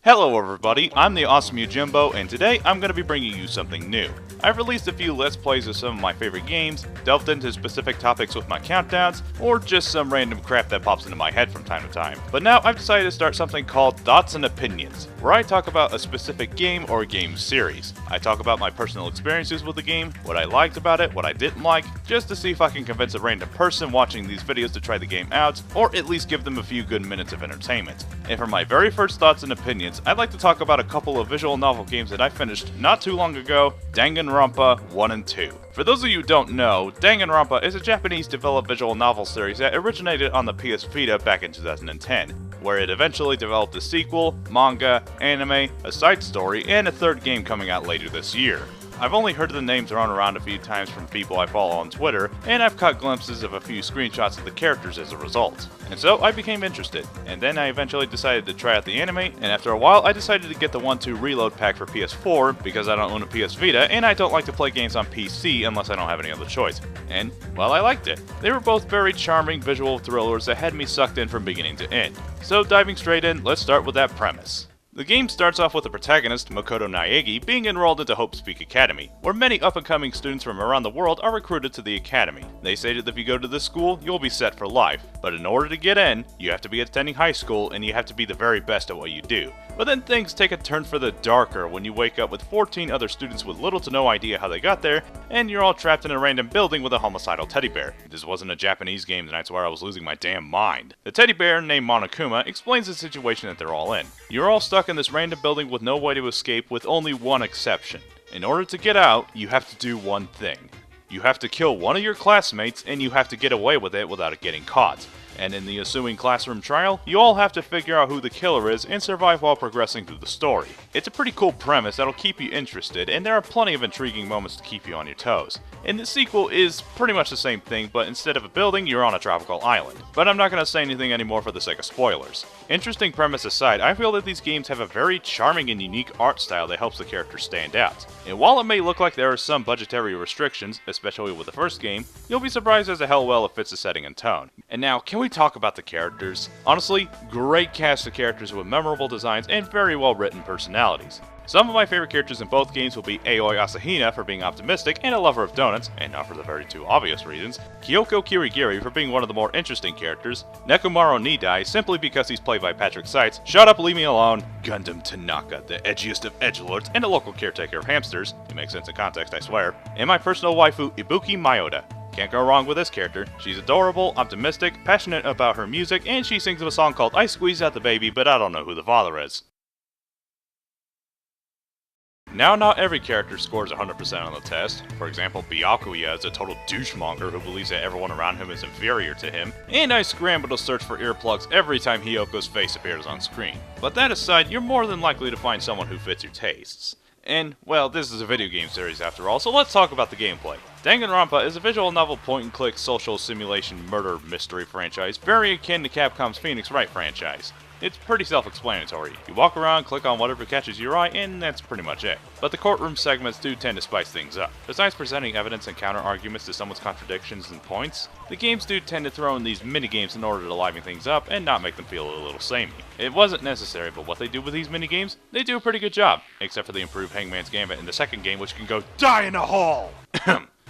Hello everybody, I'm the awesome Yojimbo, and today I'm going to be bringing you something new. I've released a few Let's Plays of some of my favorite games, delved into specific topics with my countdowns, or just some random crap that pops into my head from time to time. But now I've decided to start something called Thoughts and Opinions, where I talk about a specific game or game series. I talk about my personal experiences with the game, what I liked about it, what I didn't like, just to see if I can convince a random person watching these videos to try the game out, or at least give them a few good minutes of entertainment. And for my very first Thoughts and Opinions, I'd like to talk about a couple of visual novel games that I finished not too long ago, Danganronpa 1 and 2. For those of you who don't know, Danganronpa is a Japanese-developed visual novel series that originated on the PS Vita back in 2010, where it eventually developed a sequel, manga, anime, a side story, and a third game coming out later this year. I've only heard the name thrown around a few times from people I follow on Twitter, and I've caught glimpses of a few screenshots of the characters as a result. And so I became interested, and then I eventually decided to try out the anime, and after a while I decided to get the 1-2 reload pack for PS4 because I don't own a PS Vita and I don't like to play games on PC unless I don't have any other choice. And, well, I liked it. They were both very charming visual thrillers that had me sucked in from beginning to end. So diving straight in, let's start with that premise. The game starts off with the protagonist, Makoto Naegi, being enrolled into Hope's Peak Academy, where many up-and-coming students from around the world are recruited to the academy. They say that if you go to this school, you'll be set for life, but in order to get in, you have to be attending high school and you have to be the very best at what you do. But then things take a turn for the darker when you wake up with 14 other students with little to no idea how they got there, and you're all trapped in a random building with a homicidal teddy bear. This wasn't a Japanese game, and I swear I was losing my damn mind. The teddy bear, named Monokuma, explains the situation that they're all in. You're all stuck in this random building with no way to escape, with only one exception. In order to get out, you have to do one thing. You have to kill one of your classmates, and you have to get away with it without it getting caught. And in the ensuing classroom trial, you all have to figure out who the killer is and survive while progressing through the story. It's a pretty cool premise that'll keep you interested, and there are plenty of intriguing moments to keep you on your toes. And the sequel is pretty much the same thing, but instead of a building, you're on a tropical island. But I'm not going to say anything anymore for the sake of spoilers. Interesting premise aside, I feel that these games have a very charming and unique art style that helps the characters stand out. And while it may look like there are some budgetary restrictions, especially with the first game, you'll be surprised as to how well it fits the setting and tone. And now, can we talk about the characters? Honestly, great cast of characters with memorable designs and very well written personalities. Some of my favorite characters in both games will be Aoi Asahina for being optimistic and a lover of donuts, and not for the very two obvious reasons, Kyoko Kirigiri for being one of the more interesting characters, Nekomaru Nidai simply because he's played by Patrick Seitz, Shut Up, Leave Me Alone, Gundam Tanaka, the edgiest of edgelords and a local caretaker of hamsters, it makes sense in context I swear, and my personal waifu Ibuki Mayota. Can't go wrong with this character. She's adorable, optimistic, passionate about her music, and she sings a song called I Squeezed Out the Baby, but I don't know who the father is. Now, not every character scores 100% on the test. For example, Byakuya is a total douchemonger who believes that everyone around him is inferior to him, and I scramble to search for earplugs every time Hyoko's face appears on screen. But that aside, you're more than likely to find someone who fits your tastes. And, well, this is a video game series after all, so let's talk about the gameplay. Danganronpa is a visual novel point-and-click social simulation murder mystery franchise, very akin to Capcom's Phoenix Wright franchise. It's pretty self-explanatory. You walk around, click on whatever catches your eye, and that's pretty much it. But the courtroom segments do tend to spice things up. Besides presenting evidence and counter-arguments to someone's contradictions and points, the games do tend to throw in these mini-games in order to liven things up and not make them feel a little samey. It wasn't necessary, but what they do with these mini-games, they do a pretty good job, except for the improved Hangman's Gambit in the second game, which can go DIE in a hole!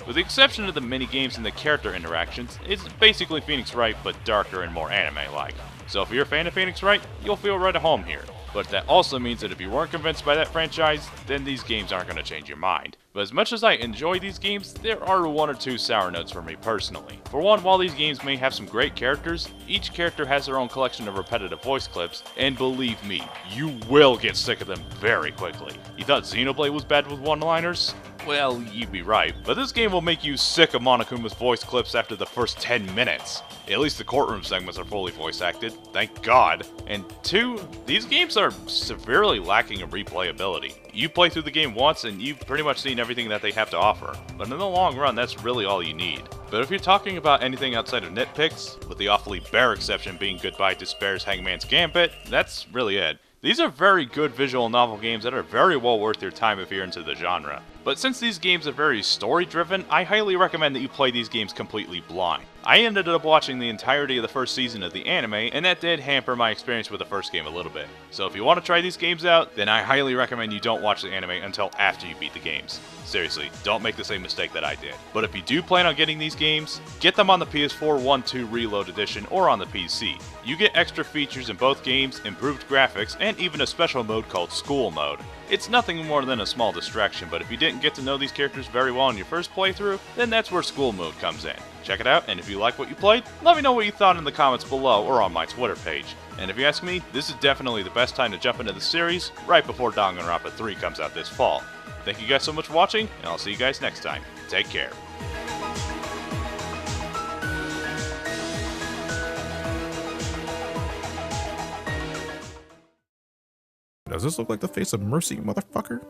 With the exception of the mini-games and the character interactions, it's basically Phoenix Wright, but darker and more anime-like. So if you're a fan of Phoenix Wright, you'll feel right at home here. But that also means that if you weren't convinced by that franchise, then these games aren't going to change your mind. But as much as I enjoy these games, there are one or two sour notes for me personally. For one, while these games may have some great characters, each character has their own collection of repetitive voice clips, and believe me, you will get sick of them very quickly. You thought Xenoblade was bad with one-liners? Well, you'd be right, but this game will make you sick of Monokuma's voice clips after the first 10 minutes. At least the courtroom segments are fully voice acted, thank God. And two, these games are severely lacking in replayability. You play through the game once and you've pretty much seen everything that they have to offer, but in the long run that's really all you need. But if you're talking about anything outside of nitpicks, with the awfully bare exception being Goodbye Despair's Hangman's Gambit, that's really it. These are very good visual novel games that are very well worth your time if you're into the genre. But since these games are very story driven, I highly recommend that you play these games completely blind. I ended up watching the entirety of the first season of the anime, and that did hamper my experience with the first game a little bit. So if you want to try these games out, then I highly recommend you don't watch the anime until after you beat the games. Seriously, don't make the same mistake that I did. But if you do plan on getting these games, get them on the PS4 1-2 Reload Edition or on the PC. You get extra features in both games, improved graphics, and even a special mode called School Mode. It's nothing more than a small distraction, but if you didn't get to know these characters very well in your first playthrough, then that's where School Mode comes in. Check it out, and if you like what you played, let me know what you thought in the comments below or on my Twitter page. And if you ask me, this is definitely the best time to jump into the series, right before Danganronpa 3 comes out this fall. Thank you guys so much for watching, and I'll see you guys next time. Take care. Does this look like the face of Mercy, motherfucker?